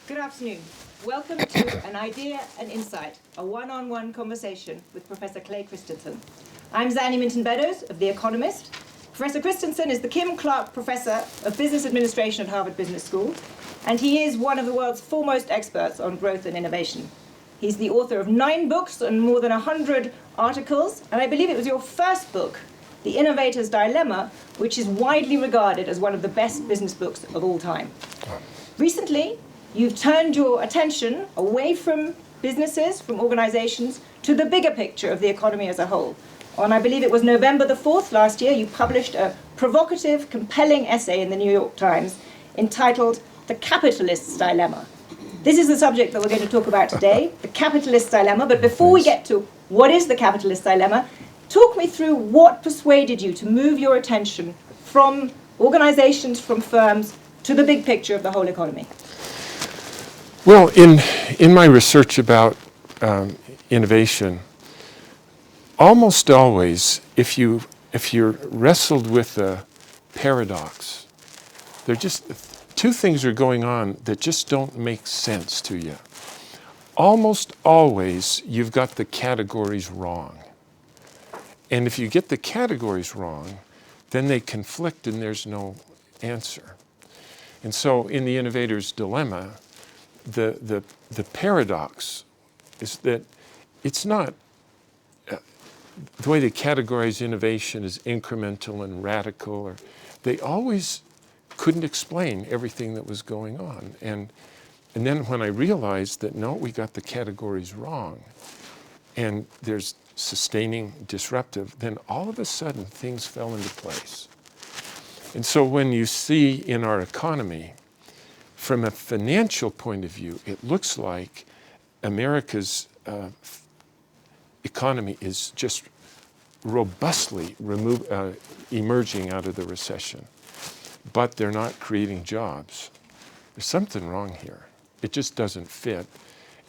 Good afternoon. Welcome to An Idea and Insight, a one-on-one conversation with Professor Clayton Christensen. I'm Zanny Minton Beddoes of The Economist. Professor Christensen is the Kim Clark Professor of Business Administration at Harvard Business School, and he is one of the world's foremost experts on growth and innovation. He's the author of 9 books and more than 100 articles, and I believe it was your first book, The Innovator's Dilemma, which is widely regarded as one of the best business books of all time. Recently, you've turned your attention away from businesses, from organizations, to the bigger picture of the economy as a whole. On, I believe it was November the 4th last year, you published a provocative, compelling essay in the New York Times entitled The Capitalist's Dilemma. This is the subject that we're going to talk about today, the capitalist's dilemma. But before we get to what is the capitalist's dilemma, talk me through what persuaded you to move your attention from organizations, from firms, to the big picture of the whole economy. Well, in my research about innovation, almost always, if you're wrestled with a paradox, there are just two things are going on that just don't make sense to you. Almost always, you've got the categories wrong. And if you get the categories wrong, then they conflict and there's no answer. And so in the innovator's dilemma, the paradox is that it's not, the way they categorize innovation is incremental and radical, or they always couldn't explain everything that was going on. And then when I realized that no, we got the categories wrong, and there's sustaining, disruptive, then all of a sudden things fell into place. And so when you see in our economy, from a financial point of view, it looks like America's economy is just robustly emerging out of the recession. But they're not creating jobs. There's something wrong here. It just doesn't fit.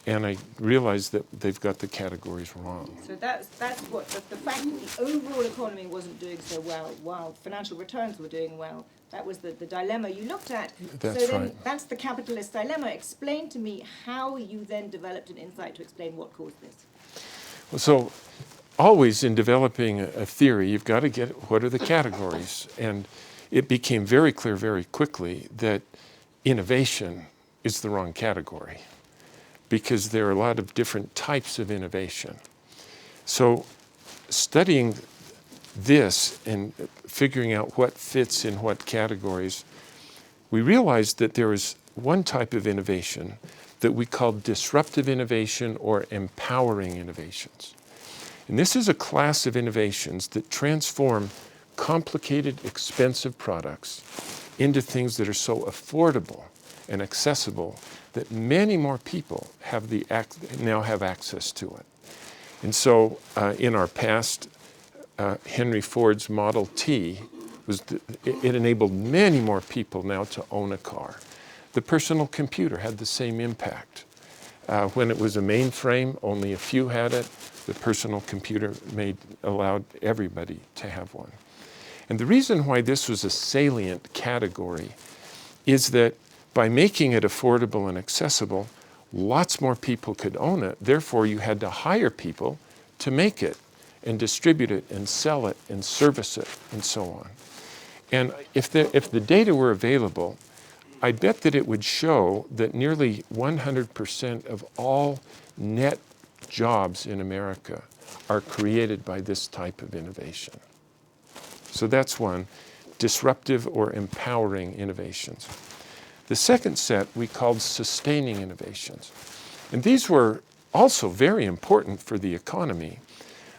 And I realized that they've got the categories wrong. So that's what the fact that the overall economy wasn't doing so well, while financial returns were doing well. That was the dilemma you looked at. That's so then right. That's the capitalist dilemma. Explain to me how you then developed an insight to explain what caused this. Well, so always in developing a theory, you've got to get what are the categories. And it became very clear very quickly that innovation is the wrong category, because there are a lot of different types of innovation. So studying this and figuring out what fits in what categories, we realized that there is one type of innovation that we call disruptive innovation or empowering innovations. And this is a class of innovations that transform complicated, expensive products into things that are so affordable and accessible that many more people have now have access to it. And so in our past, Henry Ford's Model T, it enabled many more people now to own a car. The personal computer had the same impact. When it was a mainframe, only a few had it. The personal computer allowed everybody to have one. And the reason why this was a salient category is that by making it affordable and accessible, lots more people could own it. Therefore, you had to hire people to make it and distribute it and sell it and service it and so on. And if the data were available, I bet that it would show that nearly 100% of all net jobs in America are created by this type of innovation. So that's one, disruptive or empowering innovations. The second set we called sustaining innovations. And these were also very important for the economy,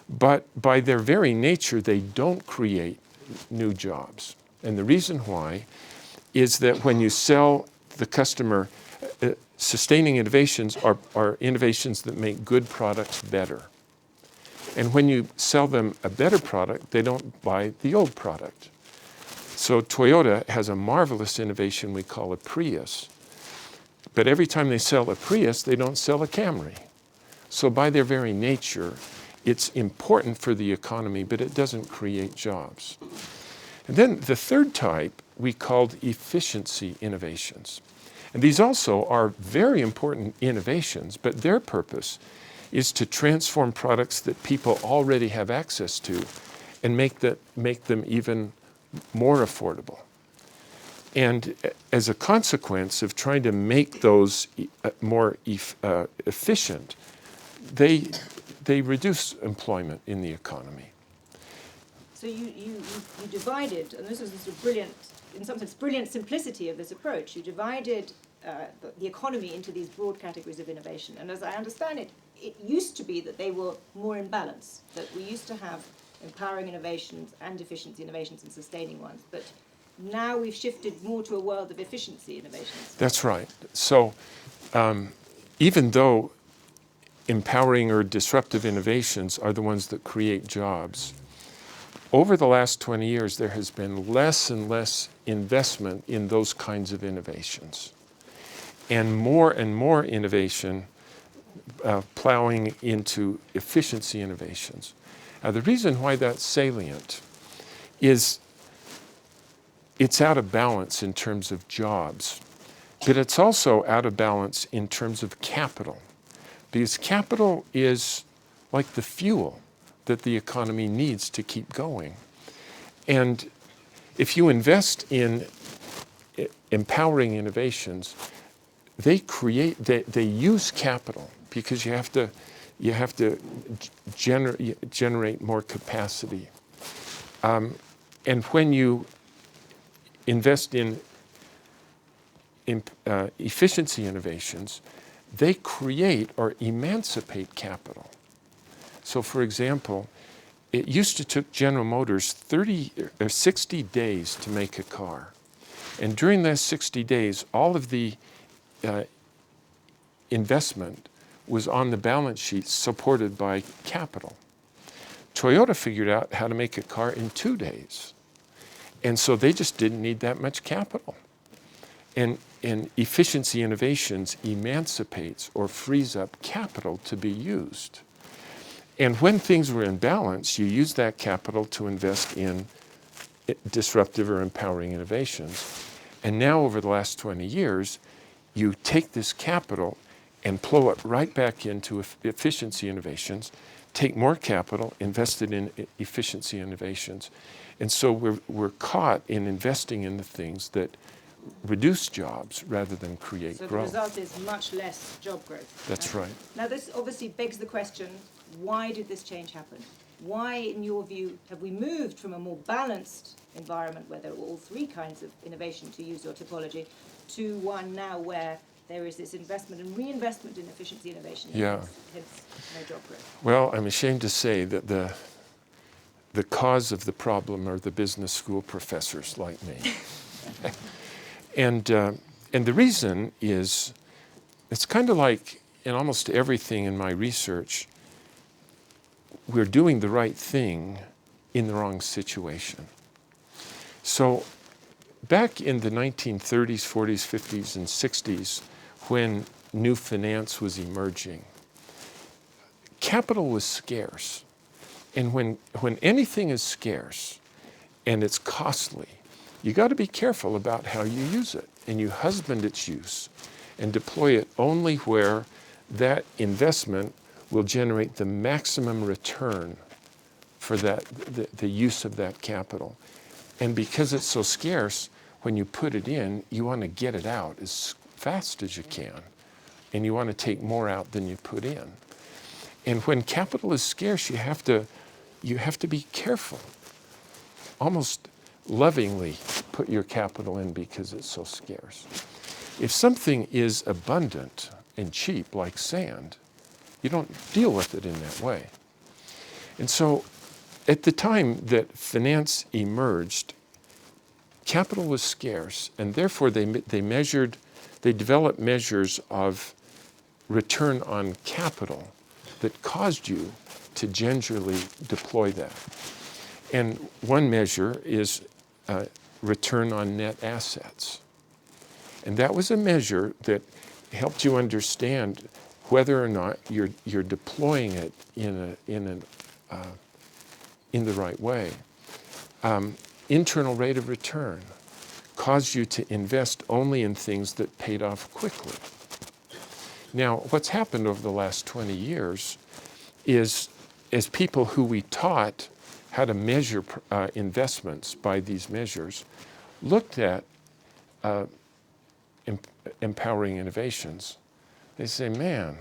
but by their very nature, they don't create new jobs. And the reason why is that when you sell the customer, sustaining innovations are innovations that make good products better. And when you sell them a better product, they don't buy the old product. So Toyota has a marvelous innovation we call a Prius. But every time they sell a Prius, they don't sell a Camry. So by their very nature, it's important for the economy, but it doesn't create jobs. And then the third type we called efficiency innovations. And these also are very important innovations, but their purpose is to transform products that people already have access to and make them even more affordable. And as a consequence of trying to make those more efficient, they reduce employment in the economy. So you divided, and this is the brilliant, in some sense, brilliant simplicity of this approach. You divided the economy into these broad categories of innovation. And as I understand it, it used to be that they were more in balance, that we used to have empowering innovations and efficiency innovations and sustaining ones. But now we've shifted more to a world of efficiency innovations. That's right. So even though empowering or disruptive innovations are the ones that create jobs, over the last 20 years, there has been less and less investment in those kinds of innovations, and more innovation plowing into efficiency innovations. Now, the reason why that's salient is it's out of balance in terms of jobs, but it's also out of balance in terms of capital, because capital is like the fuel that the economy needs to keep going. And if you invest in empowering innovations, they use capital, because you have to generate more capacity. And when you invest in efficiency innovations, they create or emancipate capital. So, for example, it used to take General Motors 30 or 60 days to make a car. And during those 60 days, all of the investment was on the balance sheet supported by capital. Toyota figured out how to make a car in 2 days. And so they just didn't need that much capital. And efficiency innovations emancipates or frees up capital to be used. And when things were in balance, you use that capital to invest in disruptive or empowering innovations. And now, over the last 20 years, you take this capital and plow it right back into efficiency innovations, take more capital, invest it in efficiency innovations. And so we're caught in investing in the things that reduce jobs rather than create growth. So the result is much less job growth. That's right. Now this obviously begs the question, why did this change happen? Why, in your view, have we moved from a more balanced environment where there were all three kinds of innovation, to use your typology, to one now where there is this investment and reinvestment in efficiency innovation, hence no job growth? Well, I'm ashamed to say that the cause of the problem are the business school professors like me. And the reason is, it's kind of like in almost everything in my research, we're doing the right thing in the wrong situation. So back in the 1930s, 40s, 50s, and 60s, when new finance was emerging, capital was scarce. And when anything is scarce and it's costly, you got to be careful about how you use it, and you husband its use and deploy it only where that investment will generate the maximum return for the use of that capital. And because it's so scarce, when you put it in, you want to get it out as fast as you can, and you want to take more out than you put in. And when capital is scarce, you have to be careful, almost lovingly put your capital in because it's so scarce. If something is abundant and cheap, like sand, you don't deal with it in that way. And so at the time that finance emerged, capital was scarce, and therefore they developed measures of return on capital that caused you to gingerly deploy that. And one measure is return on net assets. And that was a measure that helped you understand whether or not you're deploying it in the right way. Internal rate of return, caused you to invest only in things that paid off quickly. Now, what's happened over the last 20 years is, as people who we taught how to measure investments by these measures looked at empowering innovations, they say, man,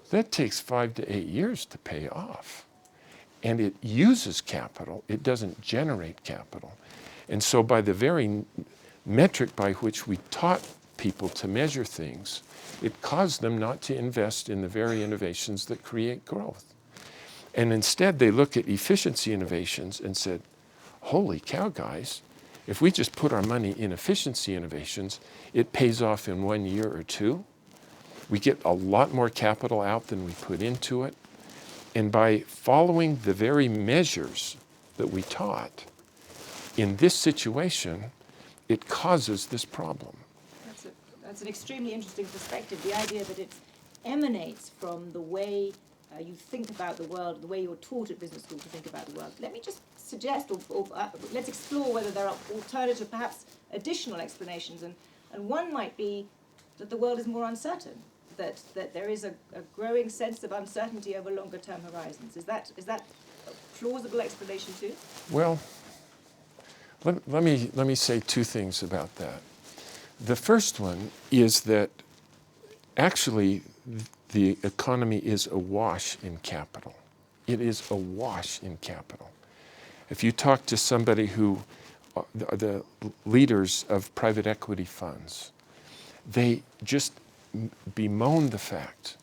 that takes 5 to 8 years to pay off. And it uses capital, it doesn't generate capital. And so by the very metric by which we taught people to measure things, it caused them not to invest in the very innovations that create growth. And instead they look at efficiency innovations and said, holy cow, guys, if we just put our money in efficiency innovations, it pays off in 1 year or 2. We get a lot more capital out than we put into it. And by following the very measures that we taught, in this situation, it causes this problem. That's an extremely interesting perspective, the idea that it emanates from the way you think about the world, the way you're taught at business school to think about the world. Let me just suggest, or let's explore whether there are alternative, perhaps additional explanations. And one might be that the world is more uncertain, that there is a growing sense of uncertainty over longer term horizons. Is that a plausible explanation too? Well, let me say 2 things about that. The first one is that actually the economy is awash in capital. It is awash in capital. If you talk to somebody who, the leaders of private equity funds, they just bemoan the fact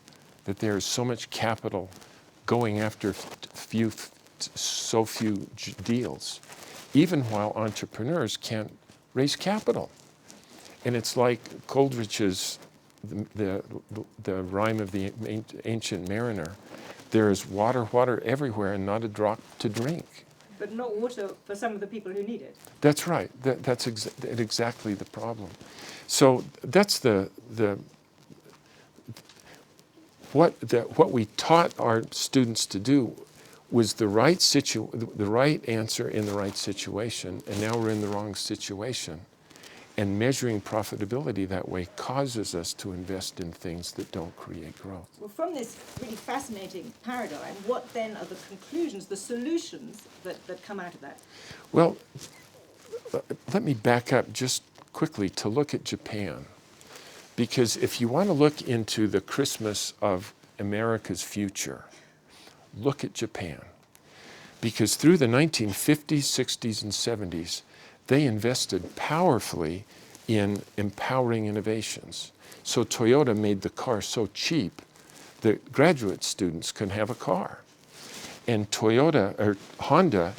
that there is so much capital going after so few deals, even while entrepreneurs can't raise capital. And it's like Coleridge's, the rhyme of the ancient mariner, there is water everywhere and not a drop to drink. But not water for some of the people who need it. That's right. That's exactly the problem. So that's what we taught our students to do was the right answer in the right situation, and now we're in the wrong situation. And measuring profitability that way causes us to invest in things that don't create growth. Well, from this really fascinating paradigm, what then are the conclusions, the solutions that come out of that? Well, let me back up just quickly to look at Japan. Because if you want to look into the Christmas of America's future, look at Japan. Because through the 1950s, 60s, and 70s, they invested powerfully in empowering innovations. So Toyota made the car so cheap that graduate students could have a car. And Honda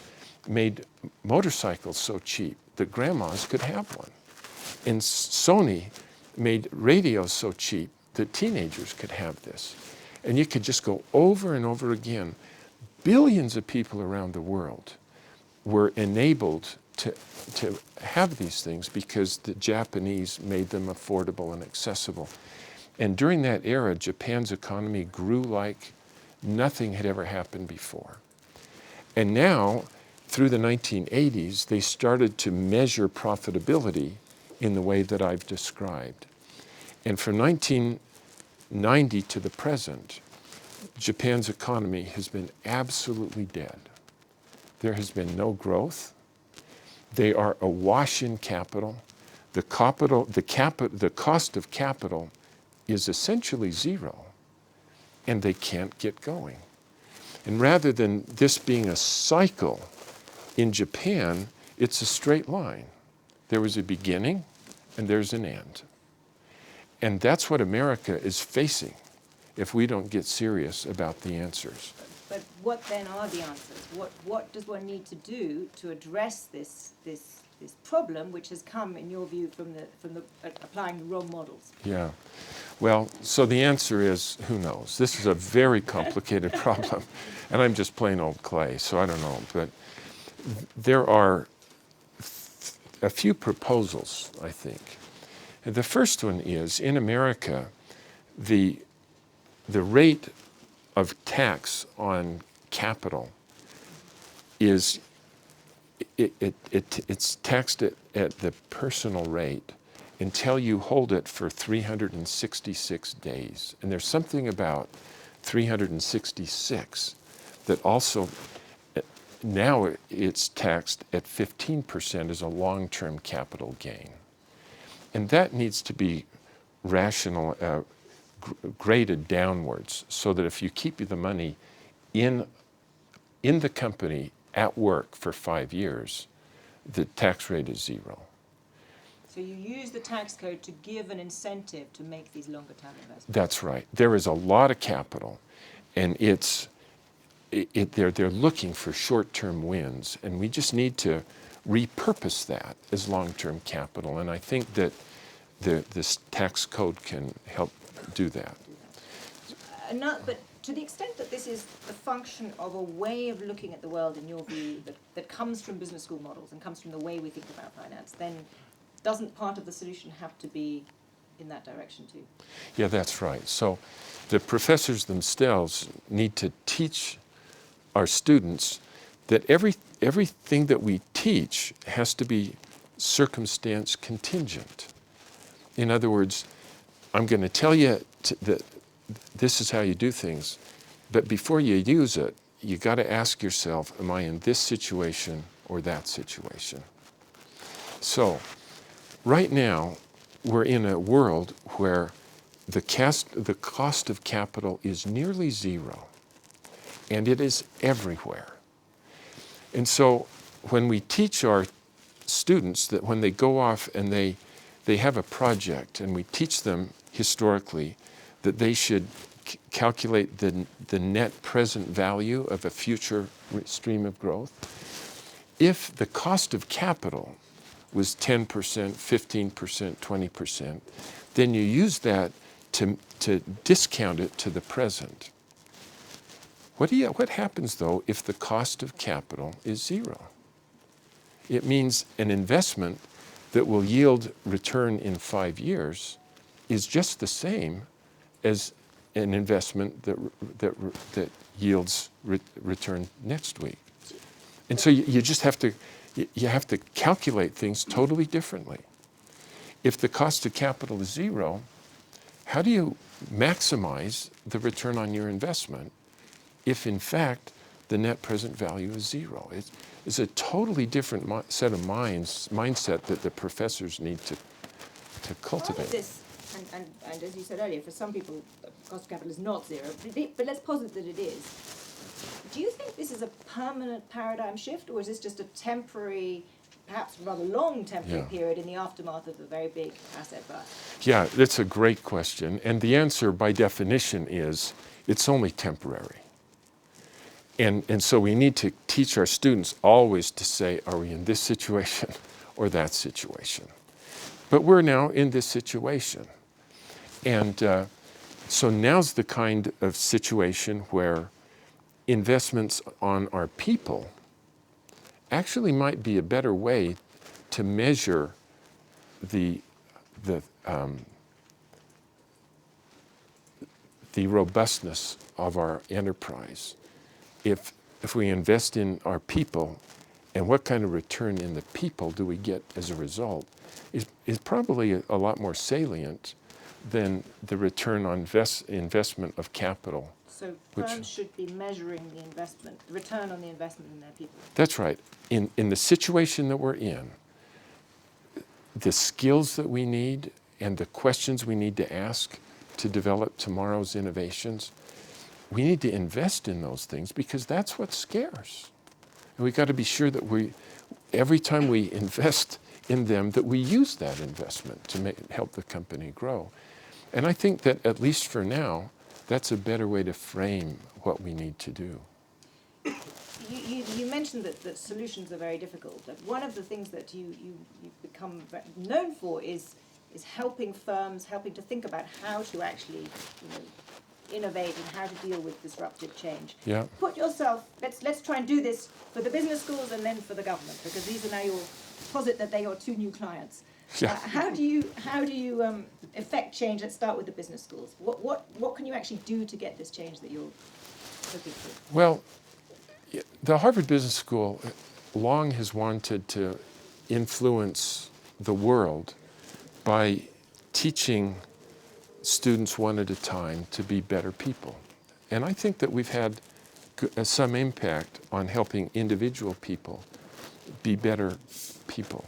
made motorcycles so cheap that grandmas could have one. And Sony made radios so cheap that teenagers could have this. And you could just go over and over again. Billions of people around the world were enabled to have these things because the Japanese made them affordable and accessible. And during that era, Japan's economy grew like nothing had ever happened before. And now, through the 1980s, they started to measure profitability in the way that I've described. And from 1990 to the present, Japan's economy has been absolutely dead. There has been no growth. They are awash in capital. The cost of capital is essentially zero, and they can't get going. And rather than this being a cycle, in Japan, it's a straight line. There was a beginning, and there's an end. And that's what America is facing if we don't get serious about the answers. But what then are the answers? What does one need to do to address this problem, which has come, in your view, from the applying the wrong models? Yeah. Well, so the answer is, who knows? This is a very complicated problem, and I'm just plain old Clay, so I don't know. But there are a few proposals, I think. And the first one is, in America, the rate of tax on capital is it's taxed at the personal rate until you hold it for 366 days. And there's something about 366 that also, now it's taxed at 15% as a long-term capital gain. And that needs to be rational, graded downwards, so that if you keep the money in the company at work for 5 years, the tax rate is 0. So you use the tax code to give an incentive to make these longer term investments. That's right. There is a lot of capital, and they're looking for short-term wins, and we just need to repurpose that as long-term capital. And I think that this tax code can help do that. But to the extent that this is a function of a way of looking at the world, in your view, that comes from business school models and comes from the way we think about finance, then doesn't part of the solution have to be in that direction too? Yeah, that's right. So the professors themselves need to teach our students that everything that we teach has to be circumstance contingent. In other words, I'm going to tell you that this is how you do things, but before you use it, you got to ask yourself, am I in this situation or that situation? So right now, we're in a world where the cost of capital is nearly 0, and it is everywhere. And so when we teach our students that when they go off and they have a project, and we teach them historically that they should calculate the net present value of a future stream of growth, if the cost of capital was 10%, 15%, 20%, then you use that to discount it to the present. What happens, though, if the cost of capital is 0? It means an investment that will yield return in 5 years is just the same as an investment that yields return next week. And so you just have to calculate things totally differently. If the cost of capital is 0, how do you maximize the return on your investment if, in fact, the net present value is 0? It's a totally different set of mindset that the professors need to cultivate. Part of this, and as you said earlier, for some people, the cost of capital is not 0, but let's posit that it is. Do you think this is a permanent paradigm shift, or is this just a temporary, perhaps rather long temporary period in the aftermath of a very big asset bust? Yeah, that's a great question. And the answer, by definition, is it's only temporary. And so we need to teach our students always to say, are we in this situation or that situation? But we're now in this situation. And so now's the kind of situation where investments on our people actually might be a better way to measure the robustness of our enterprise. If we invest in our people, and what kind of return in the people do we get as a result, is probably a lot more salient than the return on investment of capital. So firms should be measuring the investment, the return on the investment in their people. That's right. In the situation that we're in, the skills that we need and the questions we need to ask to develop tomorrow's innovations, we need to invest in those things because that's what's scarce. And we've got to be sure that every time we invest in them, that we use that investment to help the company grow. And I think that, at least for now, that's a better way to frame what we need to do. You mentioned that solutions are very difficult. One of the things that you've become known for is helping firms, helping to think about how to actually innovate and how to deal with disruptive change. Yeah. Put yourself, let's try and do this for the business schools and then for the government, because these are now posit that they're your 2 new clients. Yeah. How do you effect change? Let's start with the business schools. What can you actually do to get this change that you're looking for? Well, the Harvard Business School long has wanted to influence the world by teaching students one at a time to be better people. And I think that we've had some impact on helping individual people be better people.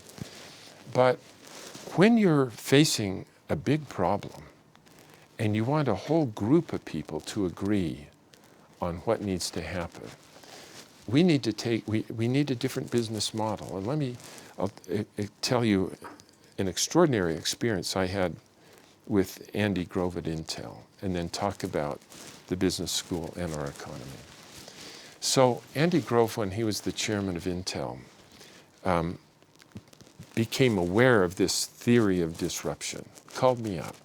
But when you're facing a big problem and you want a whole group of people to agree on what needs to happen, we need a different business model. And I'll tell you an extraordinary experience I had with Andy Grove at Intel, and then talk about the business school and our economy. So Andy Grove, when he was the chairman of Intel, became aware of this theory of disruption, called me up,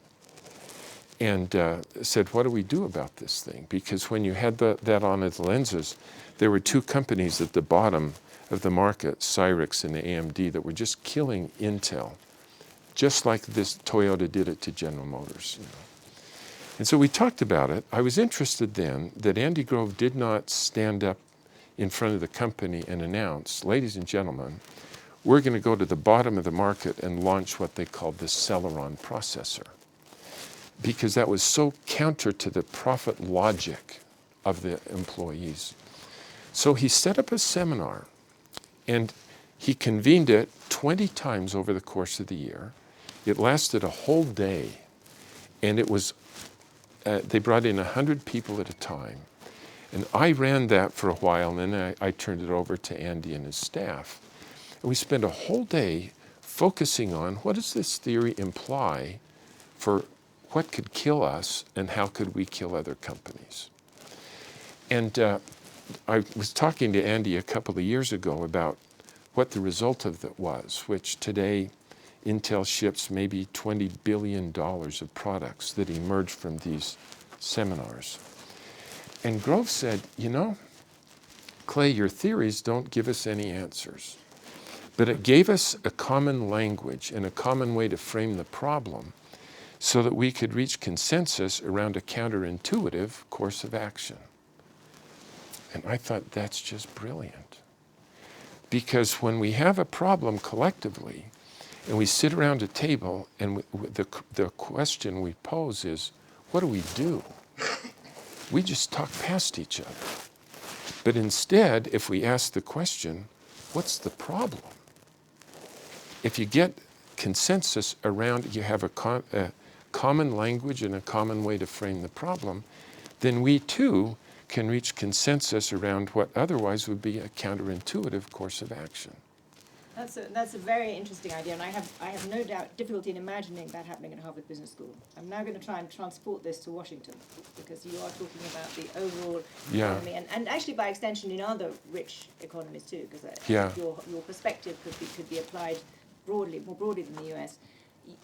and said, what do we do about this thing? Because when you had that on its lenses, there were two companies at the bottom of the market, Cyrix and AMD, that were just killing Intel, just like this Toyota did it to General Motors. You know. And so we talked about it. I was interested then that Andy Grove did not stand up in front of the company and announce, ladies and gentlemen, we're going to go to the bottom of the market and launch what they called the Celeron processor, because that was so counter to the profit logic of the employees. So he set up a seminar, and he convened it 20 times over the course of the year. It lasted a whole day, and it was, they brought in 100 people at a time. And I ran that for a while, and then I turned it over to Andy and his staff. And we spent a whole day focusing on what does this theory imply for what could kill us and how could we kill other companies. And I was talking to Andy a couple of years ago about what the result of that was, which today Intel ships maybe $20 billion of products that emerged from these seminars. And Grove said, you know, Clay, your theories don't give us any answers, but it gave us a common language and a common way to frame the problem so that we could reach consensus around a counterintuitive course of action. And I thought, that's just brilliant. Because when we have a problem collectively, and we sit around a table, and the question we pose is, what do we do? We just talk past each other. But instead, if we ask the question, what's the problem? If you get consensus around, you have a common language and a common way to frame the problem, then we too can reach consensus around what otherwise would be a counterintuitive course of action. That's a very interesting idea, and I have no doubt difficulty in imagining that happening at Harvard Business School. I'm now going to try and transport this to Washington, because you are talking about the overall economy, and actually by extension in other rich economies too, because your perspective could be applied more broadly than the US.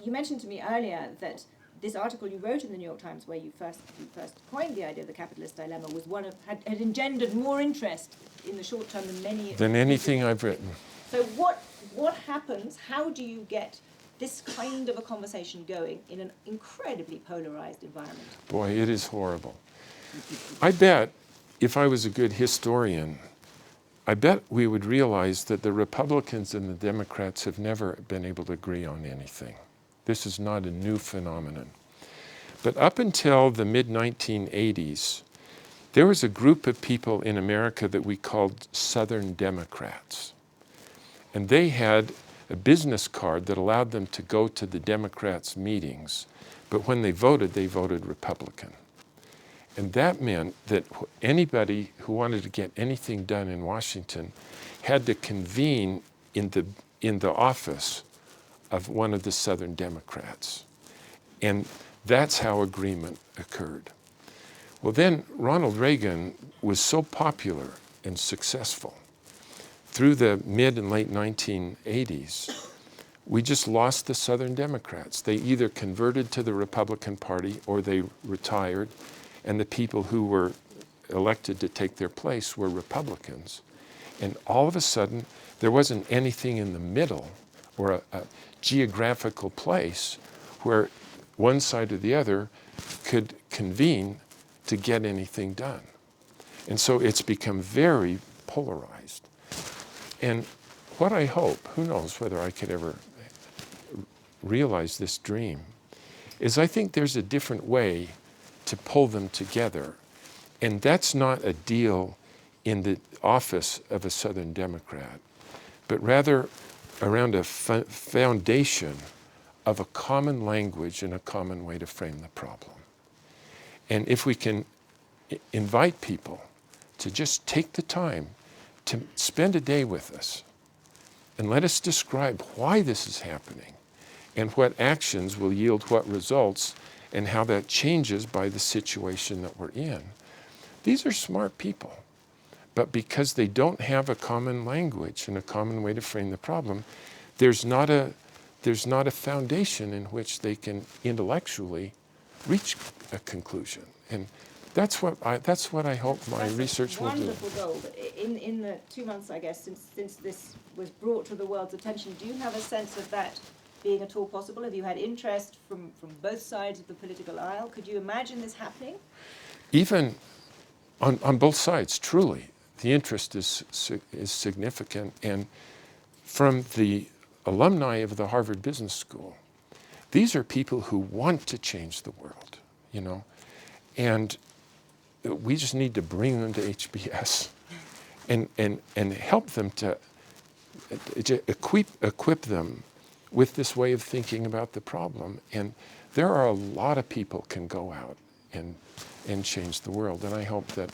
You mentioned to me earlier that this article you wrote in the New York Times, where you first coined the idea of the capitalist dilemma, was had engendered more interest in the short term than anything I've written. So what happens? How do you get this kind of a conversation going in an incredibly polarized environment? Boy, it is horrible. I bet if I was a good historian, I bet we would realize that the Republicans and the Democrats have never been able to agree on anything. This is not a new phenomenon. But up until the mid-1980s, there was a group of people in America that we called Southern Democrats. And they had a business card that allowed them to go to the Democrats' meetings. But when they voted Republican. And that meant that anybody who wanted to get anything done in Washington had to convene in the office of one of the Southern Democrats. And that's how agreement occurred. Well, then Ronald Reagan was so popular and successful. Through the mid and late 1980s, we just lost the Southern Democrats. They either converted to the Republican Party or they retired, and the people who were elected to take their place were Republicans. And all of a sudden, there wasn't anything in the middle or a geographical place where one side or the other could convene to get anything done. And so it's become very polarized. And what I hope, who knows whether I could ever realize this dream, is I think there's a different way to pull them together. And that's not a deal in the office of a Southern Democrat, but rather around a foundation of a common language and a common way to frame the problem. And if we can invite people to just take the time to spend a day with us and let us describe why this is happening and what actions will yield what results and how that changes by the situation that we're in. These are smart people, but because they don't have a common language and a common way to frame the problem, there's not a foundation in which they can intellectually reach a conclusion. And that's what I hope my research will do. Wonderful goal. But in the 2 months, I guess, since this was brought to the world's attention, do you have a sense of that being at all possible? Have you had interest from both sides of the political aisle? Could you imagine this happening? Even on both sides, truly, the interest is significant. And from the alumni of the Harvard Business School, these are people who want to change the world, you know, and we just need to bring them to HBS and help them to equip them with this way of thinking about the problem. And there are a lot of people can go out and change the world, and I hope that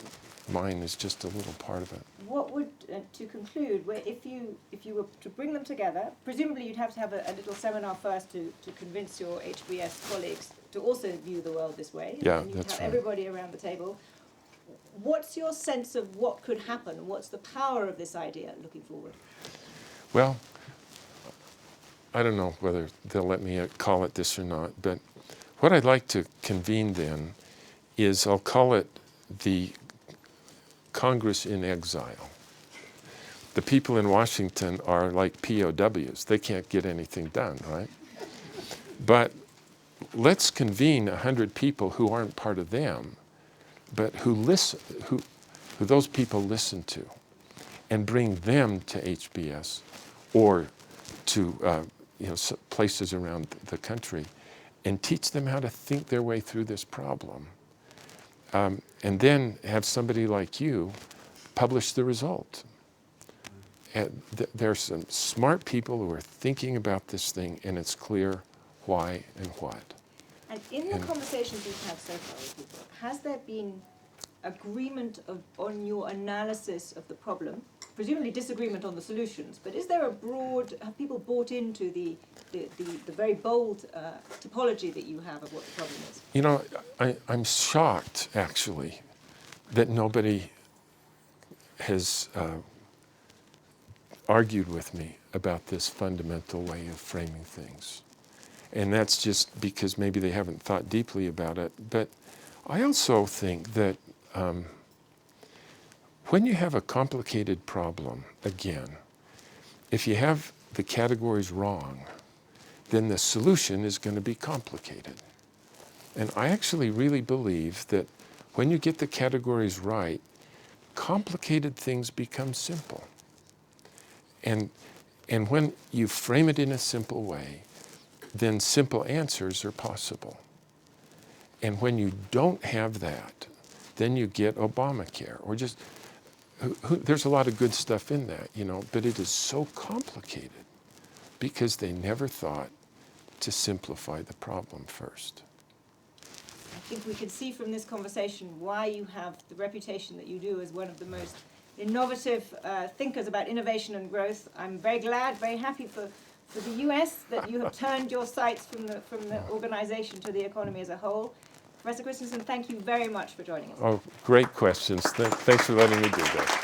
mine is just a little part of it. What would, to conclude, if you were to bring them together, presumably you'd have to have a little seminar first to convince your HBS colleagues to also view the world this way. Yeah, and you'd that's have right. Everybody around the table. What's your sense of what could happen? What's the power of this idea looking forward? Well, I don't know whether they'll let me call it this or not, but what I'd like to convene then is, I'll call it the Congress in exile. The people in Washington are like POWs. They can't get anything done, right? But let's convene 100 people who aren't part of them, but who listen, who those people listen to, and bring them to HBS or to places around the country, and teach them how to think their way through this problem. And then have somebody like you publish the result. And there are some smart people who are thinking about this thing, and it's clear why and what. And in the conversations you've had so far with people, has there been agreement on your analysis of the problem? Presumably disagreement on the solutions, but is there have people bought into the very bold typology that you have of what the problem is? You know, I'm shocked, actually, that nobody has argued with me about this fundamental way of framing things. And that's just because maybe they haven't thought deeply about it. But I also think that when you have a complicated problem, again, if you have the categories wrong, then the solution is going to be complicated. And I actually really believe that when you get the categories right, complicated things become simple. And when you frame it in a simple way, then simple answers are possible. And when you don't have that, then you get Obamacare, or just, there's a lot of good stuff in that, you know, but it is so complicated because they never thought to simplify the problem first. I think we can see from this conversation why you have the reputation that you do as one of the most innovative thinkers about innovation and growth. I'm very glad, very happy for the US that you have turned your sights from the organization to the economy as a whole. Professor Christensen, thank you very much for joining us. Oh, great questions. Thanks for letting me do that.